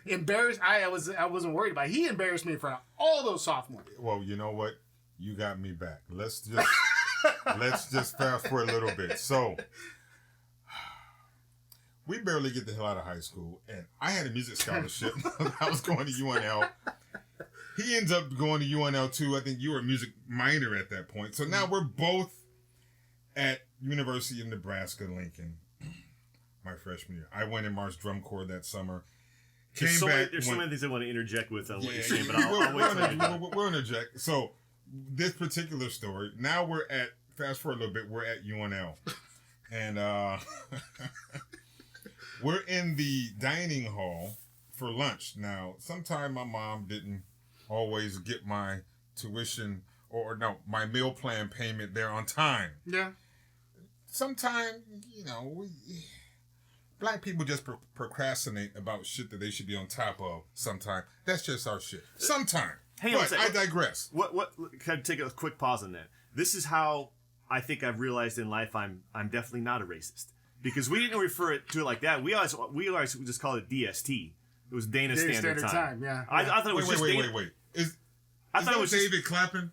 S3: Embarrassed. I wasn't worried about it. He embarrassed me in front of all those sophomores.
S5: Well, you know what? You got me back. Let's just fast forward a little bit. So we barely get the hell out of high school, and I had a music scholarship. I was going to UNL. He ends up going to UNL too. I think you were a music minor at that point. So now we're both at University of Nebraska Lincoln. My freshman year, I went in March drum corps that summer.
S4: There's so many things I want to interject with on what you're saying, but I'll wait till you're done.
S5: We'll interject. So, this particular story, now fast forward a little bit, we're at UNL. And we're in the dining hall for lunch. Now, sometime my mom didn't always get my tuition my meal plan payment there on time.
S3: Yeah.
S5: Sometimes, Black people just procrastinate about shit that they should be on top of sometime. That's just our shit. Sometime.
S4: Hang on a
S5: but
S4: second.
S5: I digress.
S4: What can I take a quick pause on that? This is how I think I've realized in life I'm definitely not a racist. Because we didn't refer to it like that. We always just called it DST. It was Dana Standard Time.
S3: Yeah.
S4: I thought it was just Dana.
S5: Wait. Is
S4: I thought it was
S5: David clapping?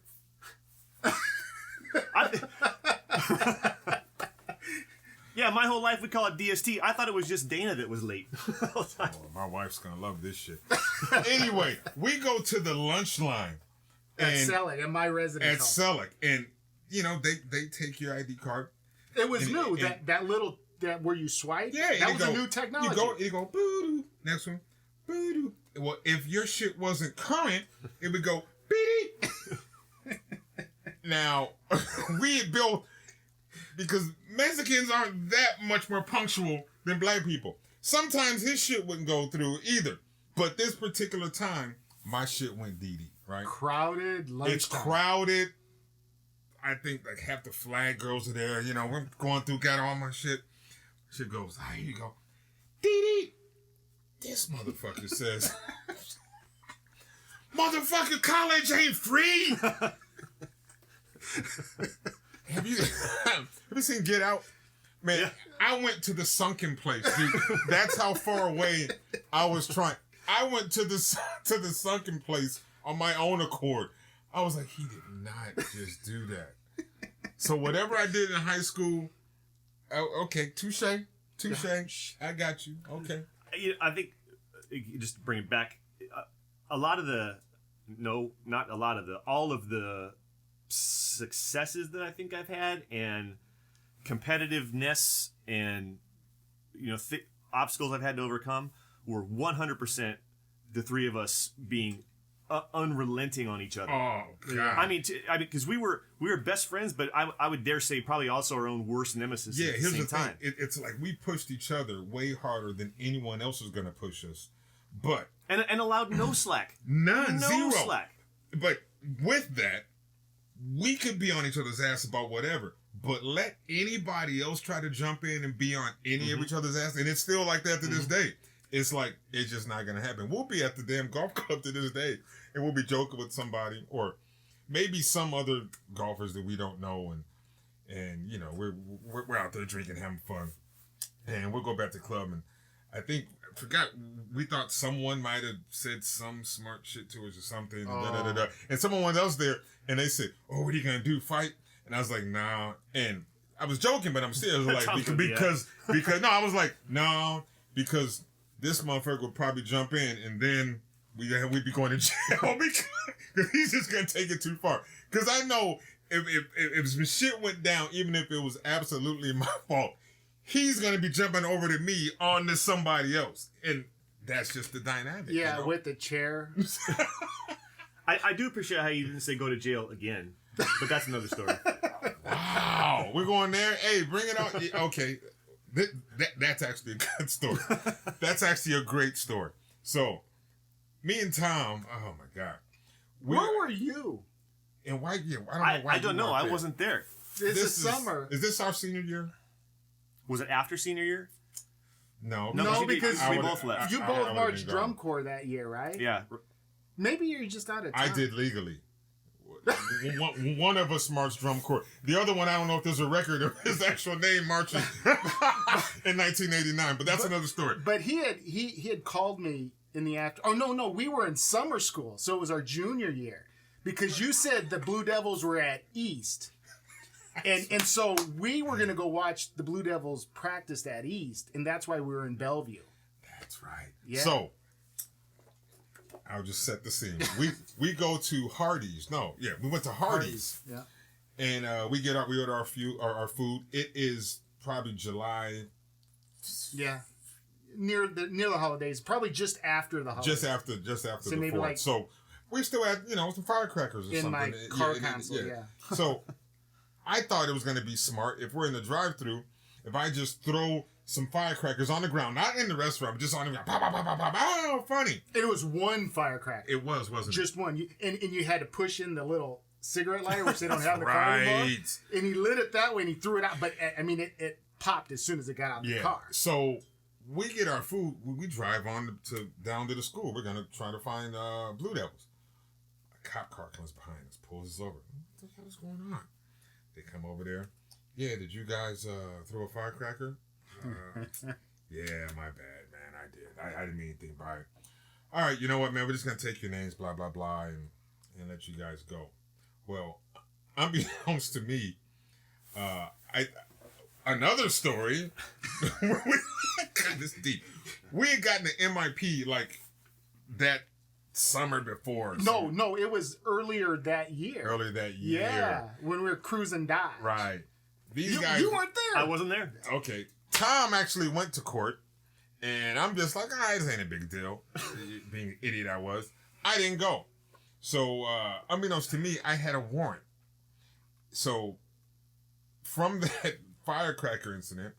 S4: Yeah, my whole life we call it DST. I thought it was just Dana that was late.
S5: Oh, my wife's gonna love this shit. Anyway, we go to the lunch line
S3: At Selleck, in my residence hall.
S5: Selleck, and they take your ID card.
S3: It was new. That where you swipe.
S5: Yeah,
S3: that was a new technology.
S5: You go boo-doo. Next one, boo-doo. Well, if your shit wasn't current, it would go beep. Now we had built. Because Mexicans aren't that much more punctual than Black people. Sometimes his shit wouldn't go through either. But this particular time, my shit went DD, right?
S3: Crowded lunchtime.
S5: It's crowded. I think like half the flag girls are there. We're going through, got all my shit. Shit goes, here you go. DD. This motherfucker says, motherfucker, college ain't free. Have you seen Get Out? Man, yeah. I went to the sunken place, dude. That's how far away I was trying. I went to the sunken place on my own accord. I was like, he did not just do that. So whatever I did in high school, okay, touche. I got you. Okay.
S4: I think, just to bring it back, all of the successes that I think I've had and competitiveness and obstacles I've had to overcome were 100% the three of us being unrelenting on each other.
S5: Oh God!
S4: I mean, because we were best friends, but I would dare say probably also our own worst nemesis.
S5: Yeah,
S4: at the
S5: here's
S4: same
S5: the thing.
S4: time.
S5: It's like we pushed each other way harder than anyone else was going to push us, but
S4: And allowed no slack.
S5: none,
S4: No
S5: zero.
S4: slack.
S5: But with that, we could be on each other's ass about whatever. But let anybody else try to jump in and be on any of each other's ass, and it's still like that to this day. It's like, it's just not going to happen. We'll be at the damn golf club to this day, and we'll be joking with somebody, or maybe some other golfers that we don't know, and you know, we're out there drinking, having fun, and we'll go back to the club, and I forgot, we thought someone might have said some smart shit to us or something, and and someone else there, and they said, "Oh, what are you going to do, fight?" And I was like, "Nah," and I was joking, but I'm serious, like, because no, I was like, "No," because this motherfucker would probably jump in, and then we'd be going to jail because he's just gonna take it too far. Because I know if some shit went down, even if it was absolutely my fault, he's gonna be jumping over to me on to somebody else, and that's just the dynamic.
S3: Yeah,
S5: you know?
S3: with the chair.
S4: I do appreciate how you didn't say go to jail again, but that's another story.
S5: Wow, we're going there. Hey, bring it on. Yeah, okay. That's actually a good story. That's actually a great story. So, me and Tom, oh my God.
S3: Where were you?
S5: And why? Yeah, I don't know why.
S4: I don't know. I wasn't there.
S3: This is summer.
S5: Is this our senior year?
S4: Was it after senior year?
S5: No.
S3: No, because
S4: we both left.
S3: You both marched drum corps that year, right?
S4: Yeah.
S3: Maybe you're just out of time.
S5: I did legally. One of us marched drum corps. The other one, I don't know if there's a record of his actual name marching in 1989, but that's another story.
S3: But he had called me in the after. Oh no, we were in summer school, so it was our junior year, because you said the Blue Devils were at East, and so we were gonna go watch the Blue Devils practice at East, and that's why we were in Bellevue.
S5: That's right.
S3: Yeah.
S5: So I'll just set the scene. We go to Hardee's. No, yeah, we went to Hardee's.
S3: Yeah.
S5: And we order our food. It is probably July.
S3: Yeah. Near the holidays, probably just after the holidays.
S5: Just after
S3: So
S5: the
S3: maybe
S5: 4th.
S3: like
S5: So we still had some firecrackers or
S3: in
S5: something
S3: my car console. Yeah.
S5: So I thought it was going to be smart if we're in the drive-thru, if I just throw some firecrackers on the ground, not in the restaurant, but just on the ground. Pop, pop, pop, pop, pop. Oh, funny.
S3: And it was one firecracker.
S5: It was, wasn't
S3: just
S5: it?
S3: one. And you had to push in the little cigarette lighter, which they don't have in the car
S5: right.
S3: anymore. And he lit it that way, and he threw it out. But I mean, it popped as soon as it got out of the car.
S5: So we get our food. We drive down to the school. We're gonna try to find Blue Devils. A cop car comes behind us, pulls us over. What the hell is going on? They come over there. Yeah, did you guys throw a firecracker? Yeah, my bad, man. I did. I didn't mean anything by it. All right, you know what, man? We're just gonna take your names, blah blah blah, and let you guys go. Well, unbeknownst to me, another story. God, this deep. We had gotten the MIP like that summer before.
S3: No, it was earlier that year.
S5: Earlier that year.
S3: Yeah, when we were cruising Dodge.
S5: Right. These guys.
S3: You weren't there.
S4: I wasn't there.
S5: Okay. Tom actually went to court, and I'm just like, this ain't a big deal. Being the idiot I was. I didn't go. So, unbeknownst to me, I had a warrant. So, from that firecracker incident,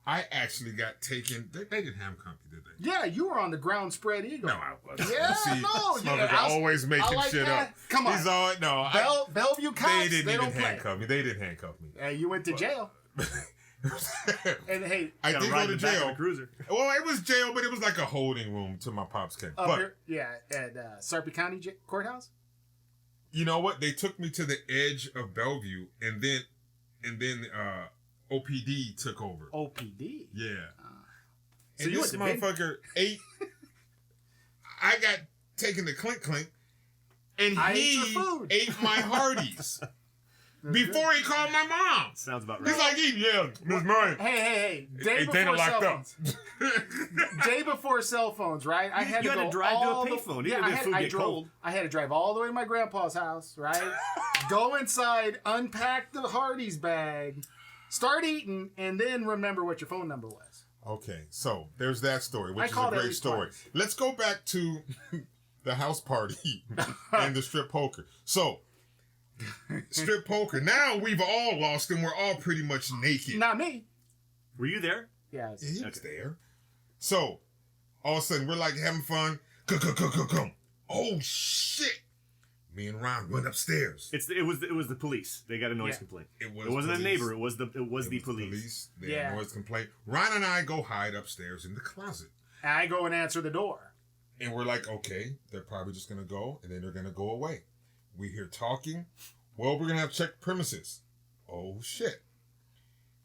S5: I actually got taken. They didn't handcuff me, did they?
S3: Yeah, you were on the ground spread eagle.
S5: No, I wasn't.
S3: Yeah,
S5: See,
S3: no.
S5: yeah, always making
S3: like
S5: shit
S3: that.
S5: up.
S3: Come on.
S5: He's all, no,
S3: Bellevue cops,
S5: they didn't even
S3: don't play.
S5: handcuff me. They didn't handcuff me.
S3: You went to jail. And hey,
S5: I did go to jail.
S4: Cruiser.
S5: Well, it was jail, but it was like a holding room till my pops came. But
S3: at Sarpy County Courthouse.
S5: You know what? They took me to the edge of Bellevue, and then OPD took over.
S3: OPD.
S5: Yeah.
S3: So
S5: and
S3: you
S5: this
S3: went to
S5: motherfucker ate. I got taken to Clink Clink, and he ate my Hardee's. Before he called my mom.
S4: Sounds about right.
S5: He's like, Miss Murray.
S3: Hey. Day
S5: Dana
S3: before
S5: locked
S3: cell
S5: up.
S3: phones. Day before cell phones, right? I had
S4: you
S3: to
S4: had
S3: go
S4: to drive to a
S3: all
S4: payphone.
S3: the,
S4: Even
S3: yeah,
S4: if food get cold.
S3: I had to drive all the way to my grandpa's house, right? Go inside, unpack the Hardee's bag, start eating, and then remember what your phone number was.
S5: Okay, so there's that story, which is a
S3: called
S5: great story.
S3: twice.
S5: Let's go back to the house party and the strip poker. So, strip poker. Now we've all lost and we're all pretty much naked.
S3: Not me.
S4: Were you there?
S3: Yeah.
S5: He was there. So, all of a sudden, we're like having fun. Go. Oh, shit. Me and Ron went upstairs.
S4: It was the police. They got a noise complaint. It wasn't
S5: police.
S4: a neighbor. It was the police.
S5: They had a noise complaint. Ron and I go hide upstairs in the closet.
S3: I go and answer the door.
S5: And we're like, okay, they're probably just going to go, and then they're going to go away. We hear talking. Well, we're going to have to check the premises. Oh, shit.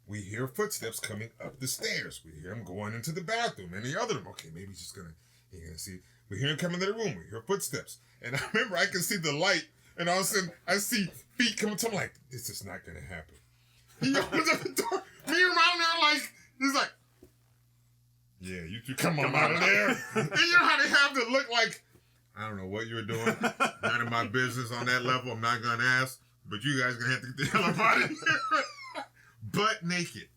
S5: We hear footsteps coming up the stairs. We hear him going into the bathroom and the other room. Okay, maybe he's just going to see. We hear him come into the room. We hear footsteps. And I remember I can see the light, and all of a sudden, I see feet coming to him. I'm like, this is not going to happen. He opens up the door. Me and Ron are like, he's like, yeah, you two come on out of there. And you know how they have to look like, I don't know what you were doing. None of my business on that level. I'm not going to ask. But you guys going to have to get the hell up out of here. Butt naked.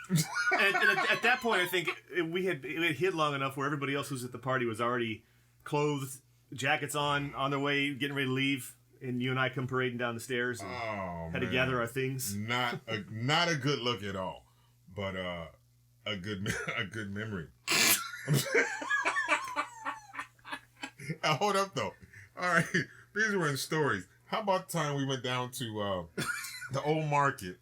S4: and at that point, I think it had hid long enough where everybody else who's at the party was already clothed, jackets on their way, getting ready to leave. And you and I come parading down the stairs and had to gather our things.
S5: Not a good look at all. But a good memory. Hold up though. All right, these were in stories. How about the time we went down to the old market?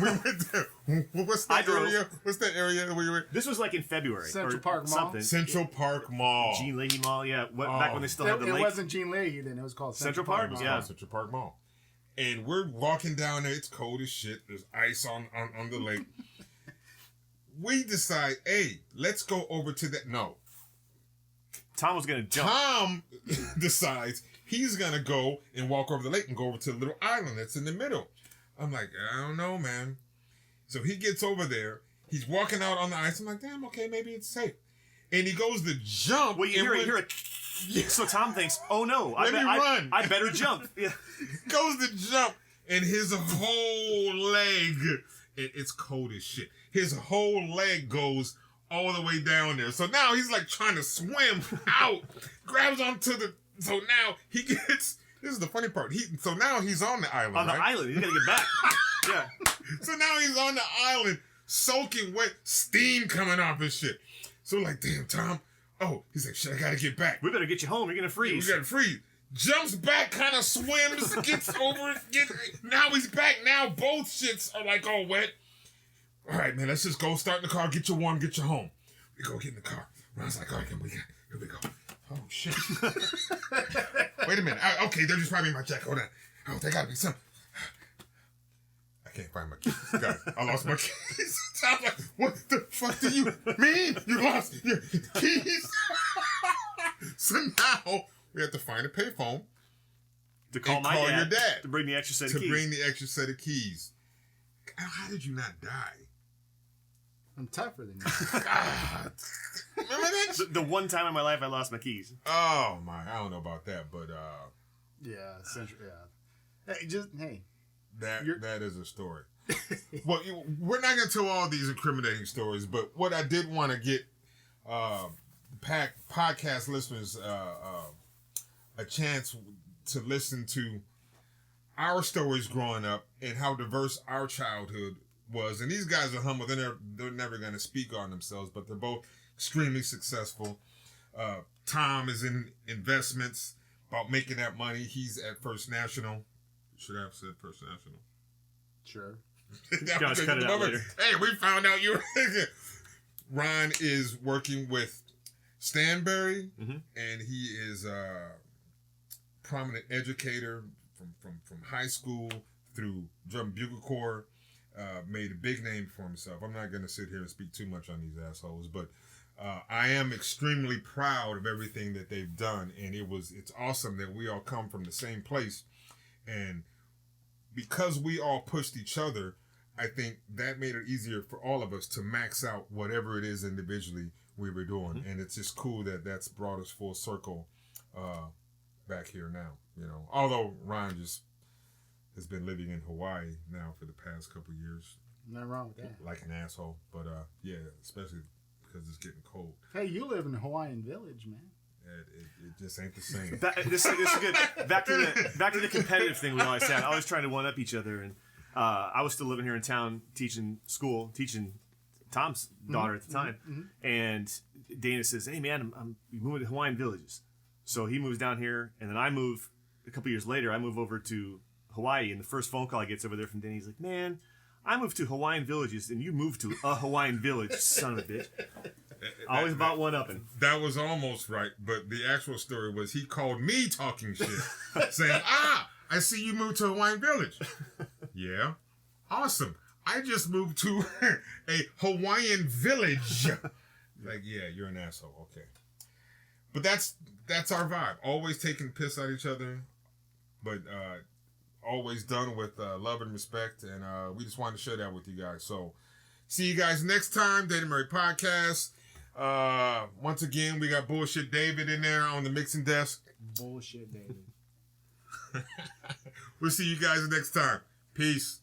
S5: We went there. What's that area? What's that area that we were?
S4: This was like in February.
S3: Central
S4: or
S3: Park Mall.
S4: something.
S5: Central Park Mall.
S4: Jean Leahy Mall. Yeah. Back when they still had the
S3: It
S4: lake.
S3: wasn't Jean Leahy then. It was called Central Park.
S5: It was
S4: Yeah.
S5: called Central Park Mall. And we're walking down there. It's cold as shit. There's ice on the lake. We decide, hey, let's go over to that. No.
S4: Tom was going to jump.
S5: Tom decides he's going to go and walk over the lake and go over to the little island that's in the middle. I'm like, I don't know, man. So he gets over there. He's walking out on the ice. I'm like, damn, okay, maybe it's safe. And he goes to jump.
S4: Well, you hear it.
S5: Yeah.
S4: So Tom thinks, oh no,
S5: run.
S4: I better jump. Yeah.
S5: Goes to jump, and his whole leg, it's cold as shit. His whole leg goes all the way down there. So now he's like trying to swim out, grabs onto the. So now he gets. This is the funny part. So now he's on the island.
S4: On the island, he's got to get back. Yeah.
S5: So now he's on the island, soaking wet, steam coming off his shit. So like, damn, Tom. Oh, he's like, shit, I gotta get back.
S4: We better get you home. You're gonna freeze.
S5: We gotta freeze. Jumps back, kind of swims, gets over it. Now he's back. Now both shits are like all wet. All right, man, let's just go start in the car, get you warm, get you home. We go get in the car. Ron's like, all right, here we go. Oh, shit. Wait a minute. Okay, they're just probably in my jacket. Hold on. Oh, there gotta be some. I can't find my keys. Guys, I lost my keys. I'm like, what the fuck do you mean? You lost your keys? So now we have to find a payphone
S4: to call
S5: and
S4: my
S5: call
S4: dad,
S5: your dad
S4: to bring the extra set of keys.
S5: To bring the extra set of keys. How did you not die?
S3: I'm tougher than you.
S5: God. Remember that?
S4: The one time in my life I lost my keys.
S5: Oh my! I don't know about that, but
S3: yeah, Central. Yeah. Hey.
S5: That is a story. Well, we're not going to tell all these incriminating stories, but what I did want to get podcast listeners a chance to listen to our stories growing up and how diverse our childhood was. And these guys are humble. They're never going to speak on themselves, but they're both extremely successful. Tom is in investments, about making that money. He's at First National. Should I have said First National?
S3: Sure.
S4: Just cut it out later.
S5: Hey, we found out you. Ron is working with Stanberry, and he is a prominent educator from high school through Drum Bugle Corps. Made a big name for himself. I'm not going to sit here and speak too much on these assholes, but I am extremely proud of everything that they've done, and it's awesome that we all come from the same place, and because we all pushed each other, I think that made it easier for all of us to max out whatever it is individually we were doing, and it's just cool that that's brought us full circle back here now. You know, although Ron just has been living in Hawaii now for the past couple of years.
S3: Nothing wrong with that.
S5: Like an asshole, but yeah, especially because it's getting cold.
S3: Hey, you live in Hawaiian Village, man.
S5: It just ain't the same.
S4: This is good. Back to the competitive thing we always had. Always trying to one up each other, and I was still living here in town, teaching Tom's daughter at the time, and Dana says, "Hey man, I'm moving to Hawaiian Villages," so he moves down here, and then I move a couple years later. I move over to Hawaii, and the first phone call I get over there from Danny, he's like, "Man, I moved to Hawaiian Villages, and you moved to a Hawaiian village, son of a bitch." Always about one-upping.
S5: That was almost right, but the actual story was he called me talking shit, saying, I see you moved to Hawaiian Village. Yeah. Awesome. I just moved to a Hawaiian village. Like, yeah, you're an asshole. Okay. But that's our vibe. Always taking piss at each other, but always done with love and respect, and we just wanted to share that with you guys. So, see you guys next time, Dana Murray Podcast. Once again, we got Bullshit David in there on the mixing desk.
S3: Bullshit David.
S5: We'll see you guys next time. Peace.